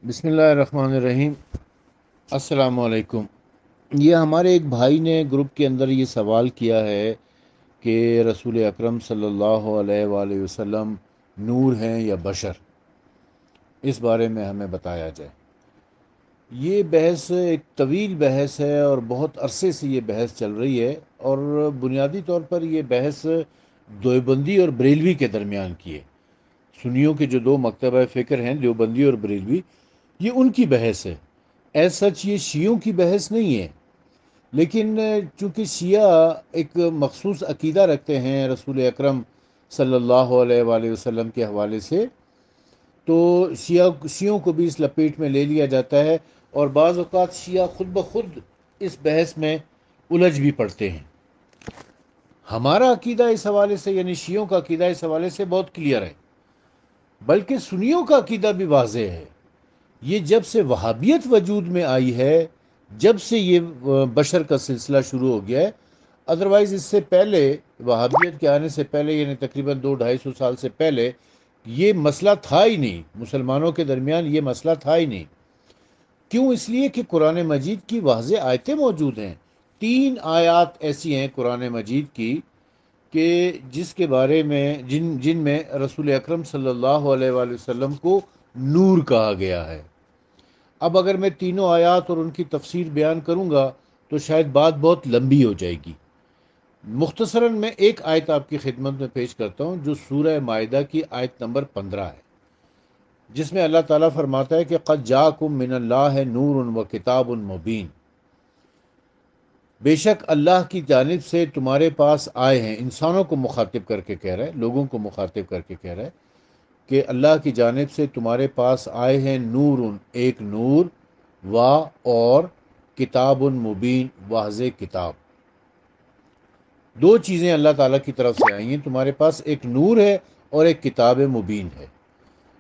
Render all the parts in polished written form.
بسم اللہ الرحمن الرحیم۔ السلام علیکم۔ یہ ہمارے ایک بھائی نے گروپ کے اندر یہ سوال کیا ہے کہ رسول اکرم صلی اللہ علیہ وآلہ وسلم نور ہیں یا بشر، اس بارے میں ہمیں بتایا جائے۔ یہ بحث ایک طویل بحث ہے اور بہت عرصے سے یہ بحث چل رہی ہے، اور بنیادی طور پر یہ بحث دیوبندی اور بریلوی کے درمیان کی ہے۔ سنیوں کے جو دو مکتبہ فکر ہیں، دیوبندی اور بریلوی، یہ ان کی بحث ہے۔ ایز سچ یہ شیعوں کی بحث نہیں ہے، لیکن چونکہ شیعہ ایک مخصوص عقیدہ رکھتے ہیں رسول اکرم صلی اللہ علیہ وآلہ وسلم کے حوالے سے، تو شیعوں کو بھی اس لپیٹ میں لے لیا جاتا ہے، اور بعض اوقات شیعہ خود بخود اس بحث میں الجھ بھی پڑتے ہیں۔ ہمارا عقیدہ اس حوالے سے، یعنی شیعوں کا عقیدہ اس حوالے سے بہت کلیئر ہے، بلکہ سنیوں کا عقیدہ بھی واضح ہے۔ یہ جب سے وہابیت وجود میں آئی ہے، جب سے یہ بشر کا سلسلہ شروع ہو گیا ہے، ادروائز اس سے پہلے، وہابیت کے آنے سے پہلے، یعنی تقریباً 200-250 سال سے پہلے یہ مسئلہ تھا ہی نہیں، مسلمانوں کے درمیان یہ مسئلہ تھا ہی نہیں۔ کیوں؟ اس لیے کہ قرآن مجید کی واضح آیتیں موجود ہیں۔ 3 آیات ایسی ہیں قرآن مجید کی کہ جس کے بارے میں جن میں رسول اکرم صلی اللہ علیہ وآلہ وسلم کو نور کہا گیا ہے۔ اب اگر میں تینوں آیات اور ان کی تفسیر بیان کروں گا تو شاید بات بہت لمبی ہو جائے گی۔ مختصراً میں ایک آیت آپ کی خدمت میں پیش کرتا ہوں، جو سورہ مائدہ کی آیت نمبر 15 ہے، جس میں اللہ تعالیٰ فرماتا ہے کہ قد جاءکم من اللہ نور و کتاب مبین، بے شک اللہ کی جانب سے تمہارے پاس آئے ہیں، انسانوں کو مخاطب کر کے کہہ رہا ہے، لوگوں کو مخاطب کر کے کہہ رہا ہے کہ اللہ کی جانب سے تمہارے پاس آئے ہیں نور، ایک نور، و اور کتاب مبین، واضح کتاب۔ دو چیزیں اللہ تعالیٰ کی طرف سے آئی ہیں تمہارے پاس، ایک نور ہے اور ایک کتاب مبین ہے۔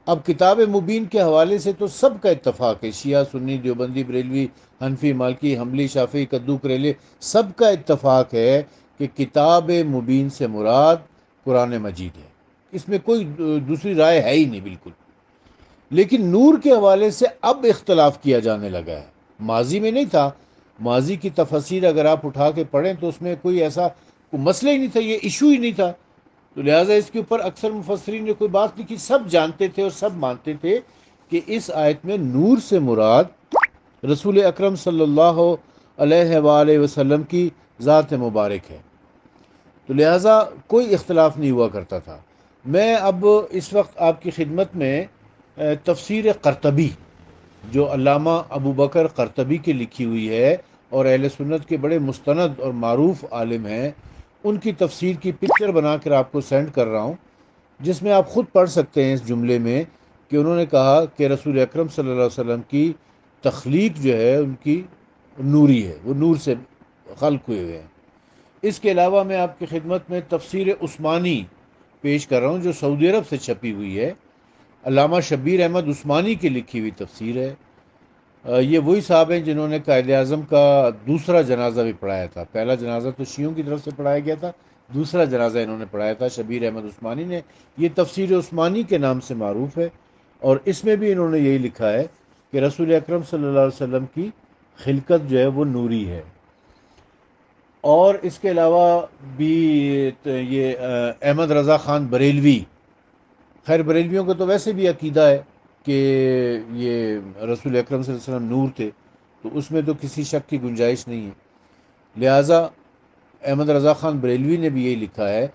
اب کتاب مبین کے حوالے سے تو سب کا اتفاق ہے، شیعہ، سنی، دیوبندی، بریلوی، حنفی، مالکی، حنبلی، شافعی، کدو کریلے، سب کا اتفاق ہے کہ کتاب مبین سے مراد قرآن مجید ہے۔ اس میں کوئی دوسری رائے ہے ہی نہیں بالکل۔ لیکن نور کے حوالے سے اب اختلاف کیا جانے لگا ہے، ماضی میں نہیں تھا۔ ماضی کی تفسیر اگر آپ اٹھا کے پڑھیں تو اس میں کوئی ایسا کوئی مسئلہ ہی نہیں تھا، یہ ایشو ہی نہیں تھا، تو لہٰذا اس کے اوپر اکثر مفسرین نے کوئی بات نہیں کی، سب جانتے تھے اور سب مانتے تھے کہ اس آیت میں نور سے مراد رسول اکرم صلی اللہ علیہ وآلہ وسلم کی ذات مبارک ہے، تو لہٰذا کوئی اختلاف نہیں ہوا کرتا تھا۔ میں اب اس وقت آپ کی خدمت میں تفسیر قرطبی، جو علامہ ابو بکر قرطبی کی لکھی ہوئی ہے اور اہل سنت کے بڑے مستند اور معروف عالم ہیں، ان کی تفسیر کی پکچر بنا کر آپ کو سینڈ کر رہا ہوں، جس میں آپ خود پڑھ سکتے ہیں اس جملے میں کہ انہوں نے کہا کہ رسول اکرم صلی اللہ علیہ وسلم کی تخلیق جو ہے ان کی نوری ہے، وہ نور سے خلق ہوئے ہوئے ہیں۔ اس کے علاوہ میں آپ کی خدمت میں تفسیر عثمانی پیش کر رہا ہوں، جو سعودی عرب سے چھپی ہوئی ہے، علامہ شبیر احمد عثمانی کی لکھی ہوئی تفسیر ہے۔ یہ وہی صاحب ہیں جنہوں نے قائد اعظم کا دوسرا جنازہ بھی پڑھایا تھا۔ پہلا جنازہ تو شیعوں کی طرف سے پڑھایا گیا تھا، دوسرا جنازہ انہوں نے پڑھایا تھا شبیر احمد عثمانی نے۔ یہ تفسیر عثمانی کے نام سے معروف ہے، اور اس میں بھی انہوں نے یہی لکھا ہے کہ رسول اکرم صلی اللہ علیہ وسلم کی خلقت جو ہے وہ نوری ہے۔ اور اس کے علاوہ بھی یہ احمد رضا خان بریلوی، خیر بریلویوں کا تو ویسے بھی عقیدہ ہے کہ یہ رسول اکرم صلی اللہ علیہ وسلم نور تھے، تو اس میں تو کسی شک کی گنجائش نہیں ہے۔ لہٰذا احمد رضا خان بریلوی نے بھی یہی لکھا ہے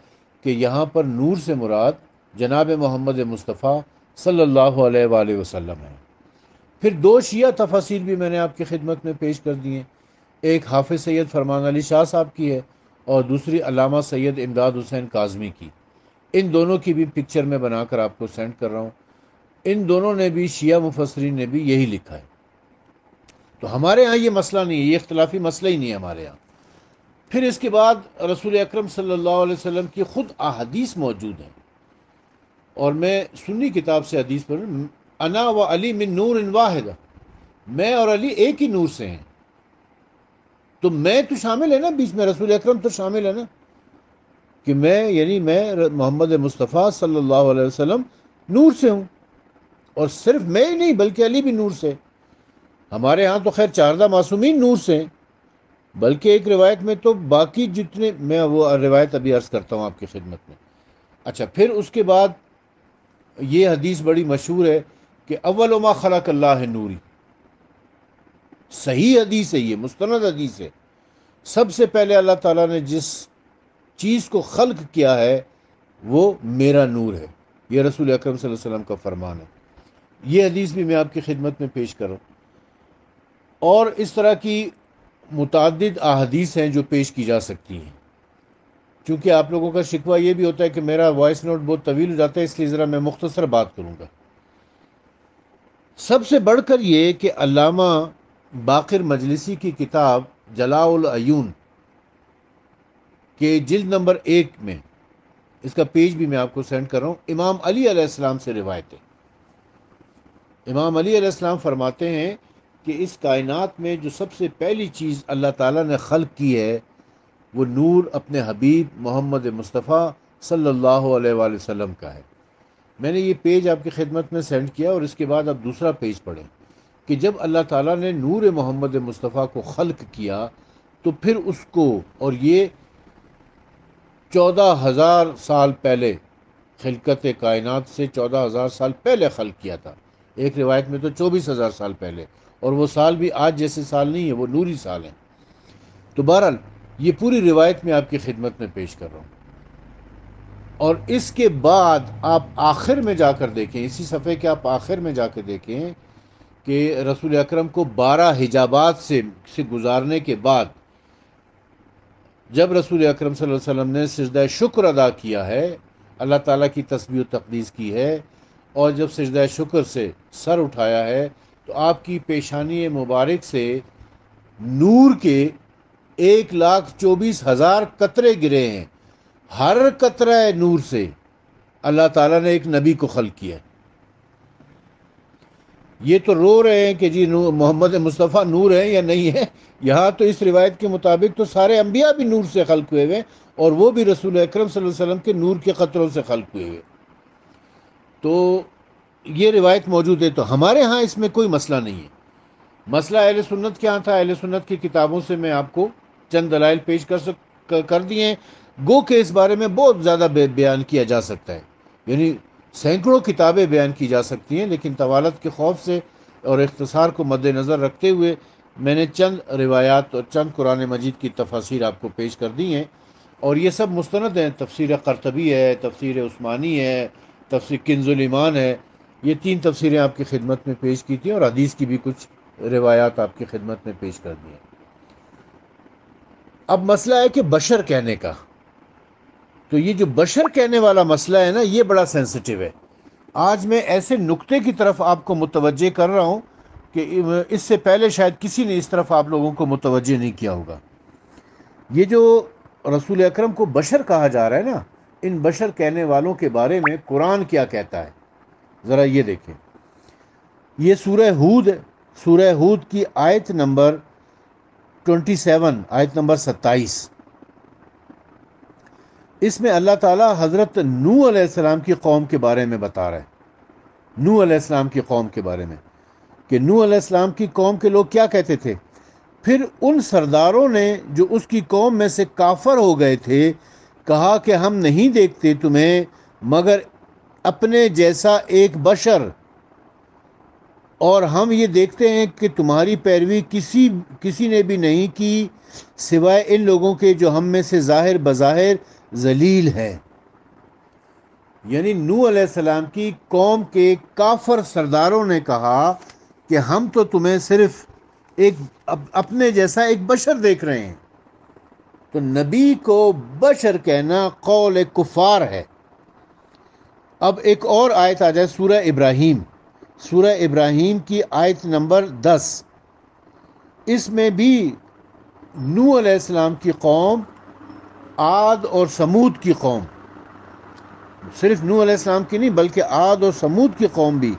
کہ یہاں پر نور سے مراد جناب محمد مصطفیٰ صلی اللہ علیہ وآلہ وسلم ہے۔ پھر 2 شیعہ تفاسیر بھی میں نے آپ کی خدمت میں پیش کر دی ہیں، ایک حافظ سید فرمان علی شاہ صاحب کی ہے اور دوسری علامہ سید امداد حسین کاظمی کی۔ ان دونوں کی بھی پکچر میں بنا کر آپ کو سینڈ کر رہا ہوں۔ ان دونوں نے بھی، شیعہ مفسرین نے بھی یہی لکھا ہے، تو ہمارے ہاں یہ مسئلہ نہیں ہے، یہ اختلافی مسئلہ ہی نہیں ہے ہمارے ہاں۔ پھر اس کے بعد رسول اکرم صلی اللہ علیہ وسلم کی خود احادیث موجود ہیں، اور میں سنی کتاب سے حدیث پر، انا و علی من نور واحد، میں اور علی ایک ہی نور سے ہیں، تو میں تو شامل ہے نا، بیچ میں رسول اکرم تو شامل ہے نا، کہ میں، یعنی میں محمد مصطفیٰ صلی اللہ علیہ وسلم نور سے ہوں، اور صرف میں ہی نہیں بلکہ علی بھی نور سے. ہمارے ہاں تو خیر 14 معصومین نور سے ہیں، بلکہ ایک روایت میں تو باقی جتنے، میں وہ روایت ابھی عرض کرتا ہوں آپ کی خدمت میں. اچھا، پھر اس کے بعد یہ حدیث بڑی مشہور ہے کہ اول ما خلق اللہ نوری. صحیح حدیث ہے، یہ مستند حدیث ہے. سب سے پہلے اللہ تعالیٰ نے جس چیز کو خلق کیا ہے وہ میرا نور ہے. یہ رسول اکرم صلی اللہ علیہ وسلم کا فرمان ہے. یہ حدیث بھی میں آپ کی خدمت میں پیش کروں. اور اس طرح کی متعدد احادیث ہیں جو پیش کی جا سکتی ہیں. چونکہ آپ لوگوں کا شکوہ یہ بھی ہوتا ہے کہ میرا وائس نوٹ بہت طویل ہو جاتا ہے، اس لیے ذرا میں مختصر بات کروں گا. سب سے بڑھ کر یہ کہ علامہ باقر مجلسی کی کتاب جلاء العیون کے جلد نمبر 1 میں، اس کا پیج بھی میں آپ کو سینڈ کر رہا ہوں، امام علی علیہ السلام سے روایت ہے. امام علی علیہ السلام فرماتے ہیں کہ اس کائنات میں جو سب سے پہلی چیز اللہ تعالیٰ نے خلق کی ہے وہ نور اپنے حبیب محمد مصطفیٰ صلی اللہ علیہ وآلہ وسلم کا ہے. میں نے یہ پیج آپ کی خدمت میں سینڈ کیا، اور اس کے بعد آپ دوسرا پیج پڑھیں کہ جب اللہ تعالیٰ نے نور محمد مصطفیٰ کو خلق کیا تو پھر اس کو، اور یہ 14,000 سال پہلے، خلقت کائنات سے 14,000 سال پہلے خلق کیا تھا. ایک روایت میں تو 24,000 سال پہلے، اور وہ سال بھی آج جیسے سال نہیں ہے، وہ نوری سال ہیں. تو بہرحال یہ پوری روایت میں آپ کی خدمت میں پیش کر رہا ہوں. اور اس کے بعد آپ آخر میں جا کر دیکھیں، اسی صفحے کے آپ آخر میں جا کے دیکھیں کہ رسول اکرم کو 12 حجابات سے گزارنے کے بعد جب رسول اکرم صلی اللہ علیہ وسلم نے سجدہ شکر ادا کیا ہے، اللہ تعالیٰ کی تسبیح و تقدیس کی ہے، اور جب سجدہ شکر سے سر اٹھایا ہے تو آپ کی پیشانی مبارک سے نور کے 1,24,000 قطرے گرے ہیں. ہر قطرہ نور سے اللہ تعالیٰ نے ایک نبی کو خلق کیا. یہ تو رو رہے ہیں کہ جی محمد مصطفیٰ نور ہیں یا نہیں ہے. یہاں تو اس روایت کے مطابق تو سارے انبیاء بھی نور سے خلق ہوئے ہوئے، اور وہ بھی رسول اکرم صلی اللہ علیہ وسلم کے نور کے قطروں سے خلق ہوئے ہوئے. تو یہ روایت موجود ہے. تو ہمارے ہاں اس میں کوئی مسئلہ نہیں ہے. مسئلہ اہل سنت کے ہاں تھا. اہل سنت کی کتابوں سے میں آپ کو چند دلائل پیش کر دیے ہیں. گو کہ اس بارے میں بہت زیادہ بیان کیا جا سکتا ہے، یعنی سینکڑوں کتابیں بیان کی جا سکتی ہیں، لیکن طوالت کے خوف سے اور اختصار کو مد نظر رکھتے ہوئے میں نے چند روایات اور چند قرآن مجید کی تفاسیر آپ کو پیش کر دی ہیں. اور یہ سب مستند ہیں. تفسیر قرطبی ہے، تفسیر عثمانی ہے، تفسیر کنز الایمان ہے. یہ 3 تفسیریں آپ کی خدمت میں پیش کی تھیں، اور حدیث کی بھی کچھ روایات آپ کی خدمت میں پیش کر دی ہیں. اب مسئلہ ہے کہ بشر کہنے کا. تو یہ جو بشر کہنے والا مسئلہ ہے نا، یہ بڑا سینسٹیو ہے. آج میں ایسے نقطے کی طرف آپ کو متوجہ کر رہا ہوں کہ اس سے پہلے شاید کسی نے اس طرف آپ لوگوں کو متوجہ نہیں کیا ہوگا. یہ جو رسول اکرم کو بشر کہا جا رہا ہے نا، ان بشر کہنے والوں کے بارے میں قرآن کیا کہتا ہے ذرا یہ دیکھیں. یہ سورہ ہود ہے. سورہ ہود کی آیت نمبر 27، آیت نمبر 27. اس میں اللہ تعالیٰ حضرت نوح علیہ السلام کی قوم کے بارے میں بتا رہا ہے. نوح علیہ السلام کی قوم کے بارے میں کہ نوح علیہ السلام کی قوم کے لوگ کیا کہتے تھے. پھر ان سرداروں نے جو اس کی قوم میں سے کافر ہو گئے تھے کہا کہ ہم نہیں دیکھتے تمہیں مگر اپنے جیسا ایک بشر، اور ہم یہ دیکھتے ہیں کہ تمہاری پیروی کسی نے بھی نہیں کی سوائے ان لوگوں کے جو ہم میں سے ظاہر بظاہر ذلیل ہے. یعنی نوح علیہ السلام کی قوم کے کافر سرداروں نے کہا کہ ہم تو تمہیں صرف ایک اپنے جیسا ایک بشر دیکھ رہے ہیں. تو نبی کو بشر کہنا قول کفار ہے. اب ایک اور آیت آ جائے، سورہ ابراہیم. سورہ ابراہیم کی آیت نمبر 10. اس میں بھی نوح علیہ السلام کی قوم، عاد اور سمود کی قوم، صرف نوح علیہ السلام کی نہیں بلکہ عاد اور سمود کی قوم بھی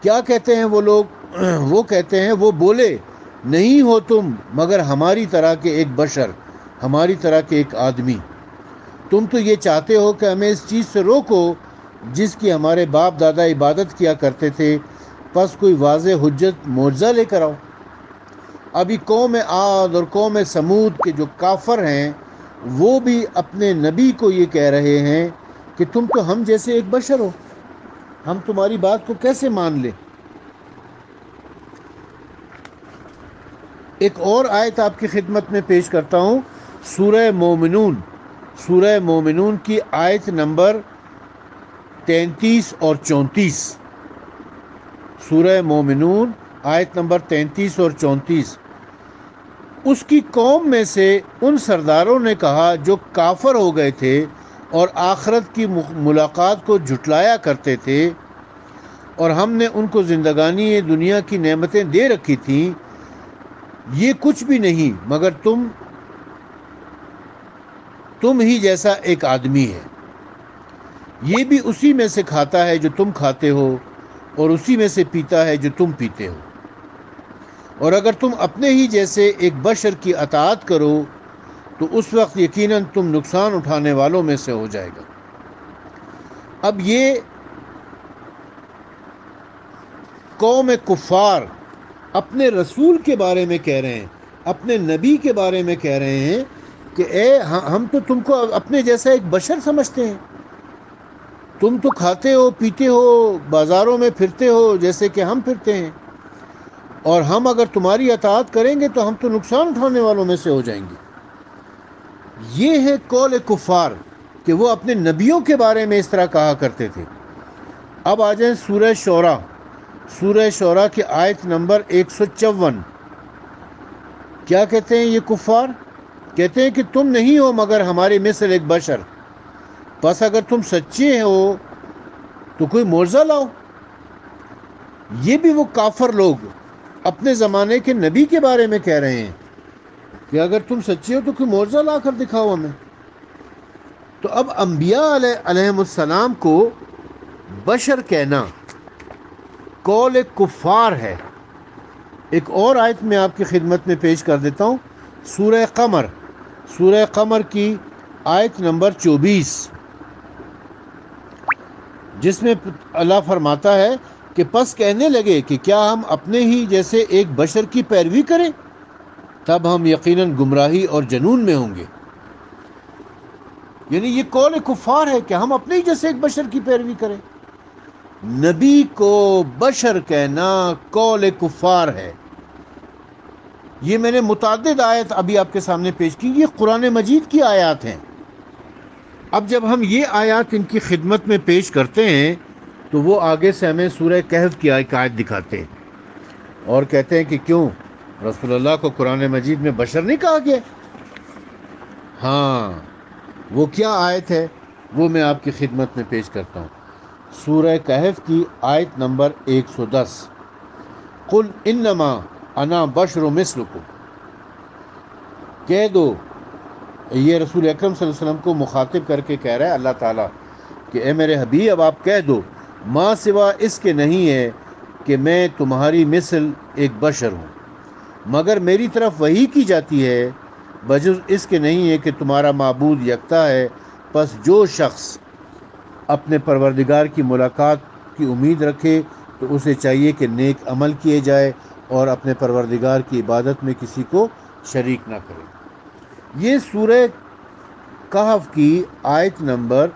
کیا کہتے ہیں وہ لوگ. وہ کہتے ہیں، وہ بولے نہیں ہو تم مگر ہماری طرح کے ایک بشر، ہماری طرح کے ایک آدمی. تم تو یہ چاہتے ہو کہ ہمیں اس چیز سے روکو جس کی ہمارے باپ دادا عبادت کیا کرتے تھے، پس کوئی واضح حجت معجزہ لے کر آؤ۔ ابھی قوم عاد اور قوم سمود کے جو کافر ہیں وہ بھی اپنے نبی کو یہ کہہ رہے ہیں کہ تم تو ہم جیسے ایک بشر ہو، ہم تمہاری بات کو کیسے مان لیں۔ ایک اور آیت آپ کی خدمت میں پیش کرتا ہوں، سورہ مومنون کی آیت نمبر 33 اور 34۔ سورہ مومنون آیت نمبر 33 اور 34۔ اس کی قوم میں سے ان سرداروں نے کہا جو کافر ہو گئے تھے اور آخرت کی ملاقات کو جھٹلایا کرتے تھے، اور ہم نے ان کو زندگانی دنیا کی نعمتیں دے رکھی تھیں، یہ کچھ بھی نہیں مگر تم ہی جیسا ایک آدمی ہے، یہ بھی اسی میں سے کھاتا ہے جو تم کھاتے ہو اور اسی میں سے پیتا ہے جو تم پیتے ہو، اور اگر تم اپنے ہی جیسے ایک بشر کی اطاعت کرو تو اس وقت یقیناً تم نقصان اٹھانے والوں میں سے ہو جائے گا۔ اب یہ قوم کفار اپنے رسول کے بارے میں کہہ رہے ہیں، اپنے نبی کے بارے میں کہہ رہے ہیں کہ ہم تو تم کو اپنے جیسا ایک بشر سمجھتے ہیں، تم تو کھاتے ہو پیتے ہو بازاروں میں پھرتے ہو جیسے کہ ہم پھرتے ہیں، اور ہم اگر تمہاری اطاعت کریں گے تو ہم تو نقصان اٹھانے والوں میں سے ہو جائیں گے۔ یہ ہے قول کفار کہ وہ اپنے نبیوں کے بارے میں اس طرح کہا کرتے تھے۔ اب آ جائیں سورہ شعراء کی آیت نمبر 154۔ کیا کہتے ہیں یہ کفار؟ کہتے ہیں کہ تم نہیں ہو مگر ہمارے مثل ایک بشر، بس اگر تم سچے ہو تو کوئی معجزہ لاؤ۔ یہ بھی وہ کافر لوگ اپنے زمانے کے نبی کے بارے میں کہہ رہے ہیں کہ اگر تم سچے ہو تو کوئی معجزہ لا کر دکھاؤ ہمیں۔ تو اب انبیاء علیہم السلام کو بشر کہنا قول کفار ہے۔ ایک اور آیت میں آپ کی خدمت میں پیش کر دیتا ہوں، سورہ قمر کی آیت نمبر 24، جس میں اللہ فرماتا ہے کہ پس کہنے لگے کہ کیا ہم اپنے ہی جیسے ایک بشر کی پیروی کریں، تب ہم یقیناً گمراہی اور جنون میں ہوں گے۔ یعنی یہ قول کفار ہے کہ ہم اپنے ہی جیسے ایک بشر کی پیروی کریں۔ نبی کو بشر کہنا قول کفار ہے۔ یہ میں نے متعدد آیت ابھی آپ کے سامنے پیش کی، یہ قرآن مجید کی آیات ہیں۔ اب جب ہم یہ آیات ان کی خدمت میں پیش کرتے ہیں تو وہ آگے سے ہمیں سورہ کہف کی ایک آیت دکھاتے ہیں اور کہتے ہیں کہ کیوں رسول اللہ کو قرآن مجید میں بشر نہیں کہا گیا؟ ہاں، وہ کیا آیت ہے وہ میں آپ کی خدمت میں پیش کرتا ہوں۔ سورہ کہف کی آیت نمبر 110، قل انما انا بشر مثلکم، کہہ دو، یہ رسول اکرم صلی اللہ علیہ وسلم کو مخاطب کر کے کہہ رہا ہے اللہ تعالیٰ کہ اے میرے حبیب اب آپ کہہ دو، ما سوا اس کے نہیں ہے کہ میں تمہاری مثل ایک بشر ہوں، مگر میری طرف وحی کی جاتی ہے، بجز اس کے نہیں ہے کہ تمہارا معبود یکتا ہے، پس جو شخص اپنے پروردگار کی ملاقات کی امید رکھے تو اسے چاہیے کہ نیک عمل کیے جائے اور اپنے پروردگار کی عبادت میں کسی کو شریک نہ کرے۔ یہ سورہ کہف کی آیت نمبر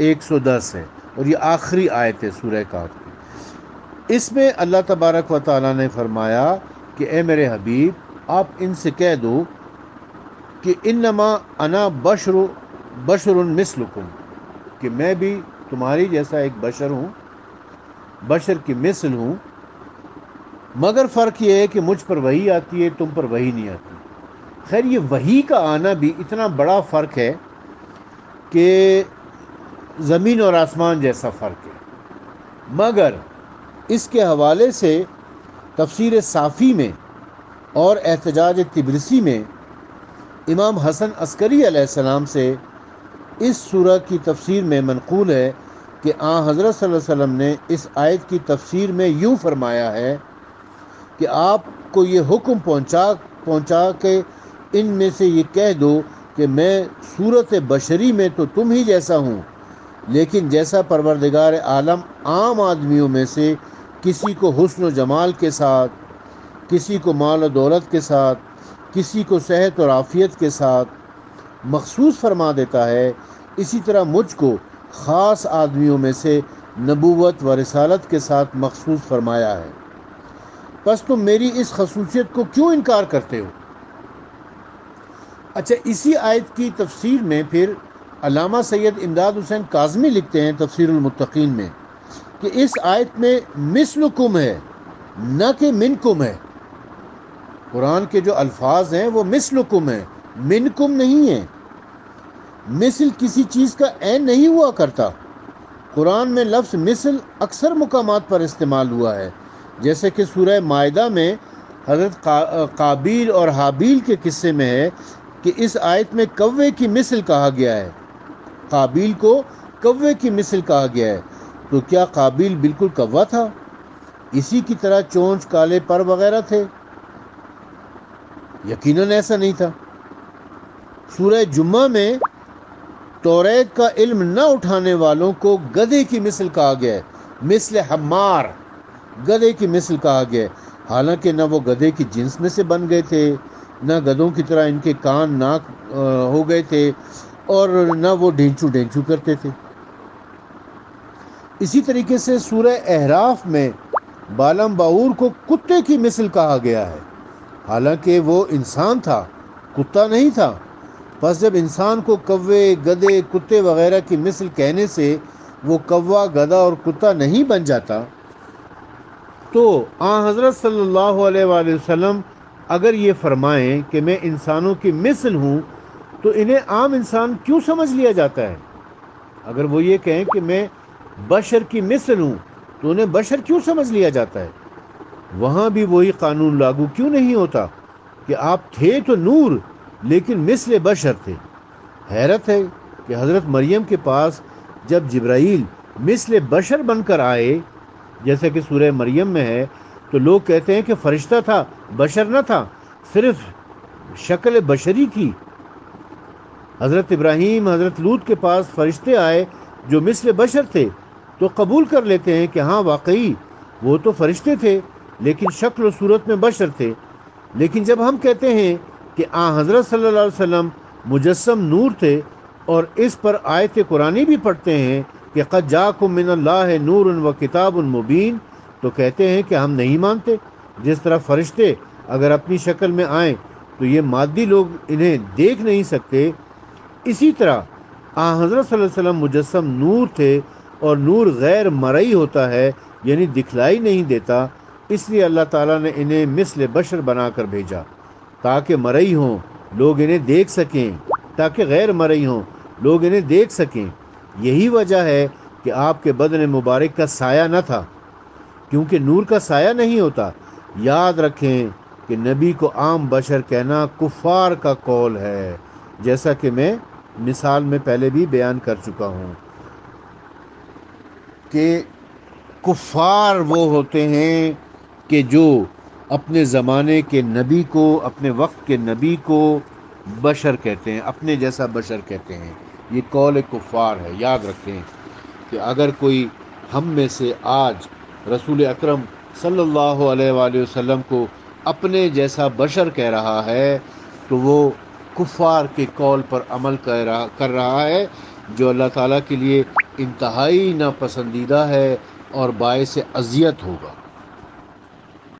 110 ہے اور یہ آخری آیت ہے سورہ کہف کی۔ اس میں اللہ تبارک و تعالیٰ نے فرمایا کہ اے میرے حبیب آپ ان سے کہہ دو کہ انما انا بشر مثلکم، کہ میں بھی تمہاری جیسا ایک بشر ہوں، بشر کی مثل ہوں، مگر فرق یہ ہے کہ مجھ پر وحی آتی ہے، تم پر وحی نہیں آتی۔ خیر یہ وحی کا آنا بھی اتنا بڑا فرق ہے کہ زمین اور آسمان جیسا فرق ہے، مگر اس کے حوالے سے تفسیر صافی میں اور احتجاج طبرسی میں امام حسن عسکری علیہ السلام سے اس سورہ کی تفسیر میں منقول ہے کہ حضرت صلی اللہ علیہ وسلم نے اس آیت کی تفسیر میں یوں فرمایا ہے کہ آپ کو یہ حکم پہنچا کہ ان میں سے یہ کہہ دو کہ میں صورت بشری میں تو تم ہی جیسا ہوں، لیکن جیسا پروردگار عالم عام آدمیوں میں سے کسی کو حسن و جمال کے ساتھ، کسی کو مال و دولت کے ساتھ، کسی کو صحت اور عافیت کے ساتھ مخصوص فرما دیتا ہے، اسی طرح مجھ کو خاص آدمیوں میں سے نبوت و رسالت کے ساتھ مخصوص فرمایا ہے۔ پس تم میری اس خصوصیت کو کیوں انکار کرتے ہو؟ اچھا، اسی آیت کی تفسیر میں پھر علامہ سید امداد حسین کاظمی لکھتے ہیں تفسیر المتقین میں کہ اس آیت میں مثلکم ہے، نہ کہ منکم ہے۔ قرآن کے جو الفاظ ہیں وہ مثلکم ہیں، منکم نہیں ہیں۔ مثل کسی چیز کا عین نہیں ہوا کرتا۔ قرآن میں لفظ مثل اکثر مقامات پر استعمال ہوا ہے، جیسے کہ سورہ مائدہ میں حضرت قابیل اور حابیل کے قصے میں ہے کہ اس آیت میں کوے کی مثل کہا گیا ہے، قابیل کو کوے کی مثل کہا گیا ہے۔ تو کیا قابیل بالکل کوا تھا؟ اسی کی طرح چونچ، کالے پر وغیرہ تھے؟ یقیناً ایسا نہیں تھا۔ سورہ جمعہ میں توریت کا علم نہ اٹھانے والوں کو گدھے کی مثل کہا گیا ہے، مثل حمار، گدھے کی مثل کہا گیا ہے، حالانکہ نہ وہ گدھے کی جنس میں سے بن گئے تھے، نہ گدھوں کی طرح ان کے کان ناک ہو گئے تھے، اور نہ وہ ڈھینچو کرتے تھے۔ اسی طریقے سے سورہ احراف میں بالم باور کو کتے کی مثل کہا گیا ہے، حالانکہ وہ انسان تھا، کتا نہیں تھا۔ پس جب انسان کو کوے، گدھے، کتے وغیرہ کی مثل کہنے سے وہ کوا، گدھا اور کتا نہیں بن جاتا، تو حضرت صلی اللہ علیہ وآلہ وسلم اگر یہ فرمائیں کہ میں انسانوں کی مثل ہوں تو انہیں عام انسان کیوں سمجھ لیا جاتا ہے؟ اگر وہ یہ کہیں کہ میں بشر کی مثل ہوں تو انہیں بشر کیوں سمجھ لیا جاتا ہے؟ وہاں بھی وہی قانون لاگو کیوں نہیں ہوتا کہ آپ تھے تو نور لیکن مثل بشر تھے؟ حیرت ہے کہ حضرت مریم کے پاس جب جبرائیل مثل بشر بن کر آئے، جیسا کہ سورہ مریم میں ہے، تو لوگ کہتے ہیں کہ فرشتہ تھا، بشر نہ تھا، صرف شکل بشری کی۔ حضرت ابراہیم، حضرت لوط کے پاس فرشتے آئے جو مثل بشر تھے، تو قبول کر لیتے ہیں کہ ہاں واقعی وہ تو فرشتے تھے لیکن شکل و صورت میں بشر تھے۔ لیکن جب ہم کہتے ہیں کہ حضرت صلی اللہ علیہ وسلم مجسم نور تھے اور اس پر آیت قرآنی بھی پڑھتے ہیں کہ قد جاءکم من اللہ نور و کتاب مبین، تو کہتے ہیں کہ ہم نہیں مانتے۔ جس طرح فرشتے اگر اپنی شکل میں آئیں تو یہ مادی لوگ انہیں دیکھ نہیں سکتے، اسی طرح حضرت صلی اللہ علیہ وسلم مجسم نور تھے، اور نور غیر مرئی ہوتا ہے، یعنی دکھلائی نہیں دیتا، اس لیے اللہ تعالیٰ نے انہیں مثل بشر بنا کر بھیجا تاکہ مرئی ہوں لوگ انہیں دیکھ سکیں، تاکہ غیر مرئی ہوں لوگ انہیں دیکھ سکیں۔ یہی وجہ ہے کہ آپ کے بدن مبارک کا سایہ نہ تھا، کیونکہ نور کا سایہ نہیں ہوتا۔ یاد رکھیں کہ نبی کو عام بشر کہنا کفار کا قول ہے، جیسا کہ میں مثال میں پہلے بھی بیان کر چکا ہوں کہ کفار وہ ہوتے ہیں کہ جو اپنے زمانے کے نبی کو، اپنے وقت کے نبی کو بشر کہتے ہیں، اپنے جیسا بشر کہتے ہیں۔ یہ قول کفار ہے۔ یاد رکھیں کہ اگر کوئی ہم میں سے آج رسول اکرم صلی اللہ علیہ وآلہ وسلم کو اپنے جیسا بشر کہہ رہا ہے تو وہ کفار کے قول پر عمل کر رہا ہے، جو اللہ تعالیٰ کے لیے انتہائی ناپسندیدہ ہے اور باعث اذیت ہوگا۔